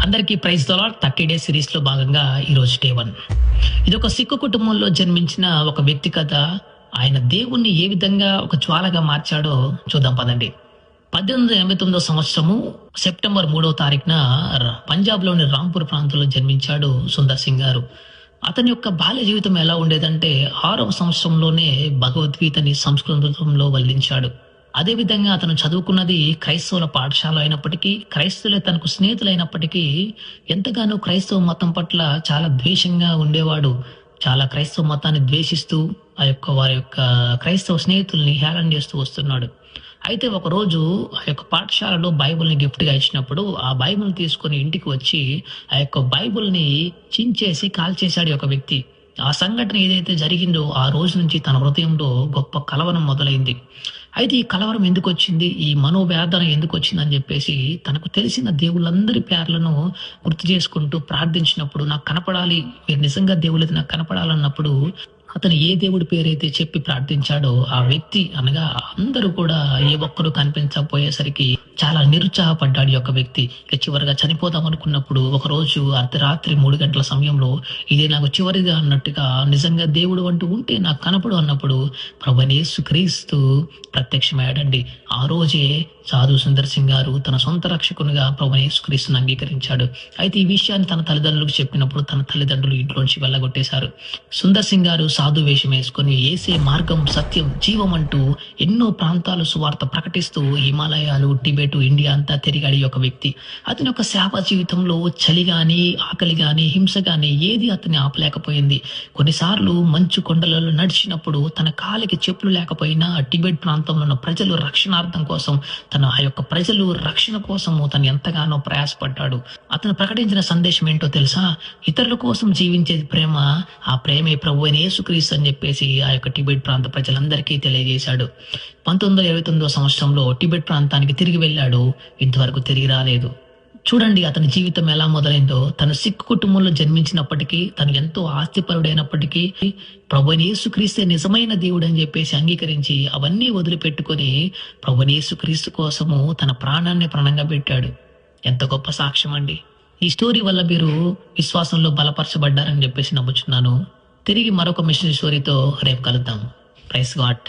అందరికీ praise the lord. 30 days సిరీస్‌లో భాగంగా ఈరోజు డే 1. ఇదొక సిక్కు కుటుంబంలో జన్మించిన ఒక వ్యక్తి కథ. ఆయన దేవుణ్ణి ఏ విధంగా ఒక జ్వాలగా మార్చాడో చూద్దాం పదండి. 1889 సంవత్సరము సెప్టెంబర్ 3వ తారీఖున పంజాబ్‌లోని రాంపూర్ ప్రాంతంలో జన్మించాడు సుందర్ సింగ్ గారు. అతని యొక్క బాల్య జీవితం ఎలా ఉండేదంటే 6వ సంవత్సరంలోనే భగవద్గీతని సంస్కృతంలో వల్లించాడు. అదేవిధంగా అతను చదువుకున్నది క్రైస్తవుల పాఠశాల అయినప్పటికీ, క్రైస్తవులే తనకు స్నేహితులైనప్పటికీ ఎంతగానో క్రైస్తవ మతం పట్ల చాలా ద్వేషంగా ఉండేవాడు. చాలా క్రైస్తవ మతాన్ని ద్వేషిస్తూ వారి యొక్క క్రైస్తవ స్నేహితుల్ని హేళన చేస్తూ వస్తున్నాడు. అయితే ఒకరోజు ఆ యొక్క పాఠశాలలో బైబిల్‌ని గిఫ్ట్‌గా ఇచ్చినప్పుడు, ఆ బైబిల్‌ని తీసుకొని ఇంటికి వచ్చి ఆ యొక్క బైబిల్‌ని చించేసి కాల్చేశాడు ఈ యొక్క వ్యక్తి. ఆ సంఘటన ఏదైతే జరిగిందో ఆ రోజు నుంచి తన హృదయంలో గొప్ప కలవరం మొదలైంది. అయితే ఈ కలవరం ఎందుకొచ్చింది? ఈ మనోవేదన ఎందుకొచ్చిందని జెప్పేసి తనకు తెలిసిన దేవుళ్ళందరి పేర్లను గుర్తు చేసుకుంటూ ప్రార్థించినప్పుడు, నాకు కనపడాలి, మీరు నిజంగా దేవులైతే నాకు కనపడాలన్నప్పుడు అతను ఏ దేవుడి పేరైతే చెప్పి ప్రార్థించాడో ఆ వ్యక్తి అనగా అందరూ కూడా ఏ ఒక్కరు కనిపించకపోయేసరికి చాలా నిరుత్సాహపడ్డాడు ఈ యొక్క వ్యక్తి. ఇక చివరిగా చనిపోదాం అనుకున్నప్పుడు ఒకరోజు అర్ధరాత్రి 3 గంటల సమయంలో ఇదే నాకు చివరిగా అన్నట్టుగా, నిజంగా దేవుడు అంటూ ఉంటే నాకు కనపడు అన్నప్పుడు ప్రభువైన యేసుక్రీస్తు ప్రత్యక్షమయ్యాడండి. ఆ రోజే సాధు సుందర్ సింగ్ గారు తన సొంత రక్షకునిగా ప్రభువైన యేసుక్రీస్తుని అంగీకరించాడు. అయితే ఈ విషయాన్ని తన తల్లిదండ్రులకు చెప్పినప్పుడు తన తల్లిదండ్రులు ఇంట్లోంచి వెళ్ళగొట్టేశారు. సుందర్ సింగ్ గారు సాధు వేషం వేసుకొని యేసే మార్గం, సత్యం, జీవం అంటూ ఎన్నో ప్రాంతాలు సువార్త ప్రకటిస్తూ హిమాలయాలు, టిబెట్, ఇండియా అంతా తిరిగాడు ఈ యొక్క వ్యక్తి. అతని యొక్క సేవా జీవితంలో చలి గాని, ఆకలి గాని, హింస గాని ఏది అతన్ని ఆపలేకపోయింది. కొన్నిసార్లు మంచు కొండలలో నడిచినప్పుడు తన కాలికి చెప్పులు లేకపోయినా టిబెట్ ప్రాంతంలో ఉన్న ప్రజలు రక్షణార్థం కోసం, ఆ యొక్క ప్రజలు రక్షణ కోసము తను ఎంతగానో ప్రయాసపడ్డాడు. అతను ప్రకటించిన సందేశం ఏంటో తెలుసా? ఇతరుల కోసం జీవించేది ప్రేమ, ఆ ప్రేమే ప్రభువైన యేసుక్రీస్తు అని చెప్పేసి ఆ యొక్క టిబెట్ ప్రాంత ప్రజలందరికీ తెలియజేశాడు. 1929 సంవత్సరంలో టిబెట్ ప్రాంతానికి తిరిగి వెళ్ళాడు. ఇంతవరకు తిరిగి రాలేదు. చూడండి అతని జీవితం ఎలా మొదలైందో. తను సిక్ కుటుంబంలో జన్మించినప్పటికీ, తను ఎంతో ఆస్తిపరుడైనప్పటికీ ప్రభువైన యేసుక్రీస్తే నిజమైన దేవుడు అని చెప్పేసి అంగీకరించి అవన్నీ వదిలిపెట్టుకొని ప్రభువైన యేసుక్రీస్తు కోసము తన ప్రాణాన్ని ప్రణంగా పెట్టాడు. ఎంత గొప్ప సాక్ష్యం అండి. ఈ స్టోరీ వల్ల మీరు విశ్వాసంలో బలపరచబడ్డారని చెప్పేసి నమ్ముచున్నాను. తిరిగి మరొక మిషన్ స్టోరీతో రేపు కలుద్దాం. Praise God.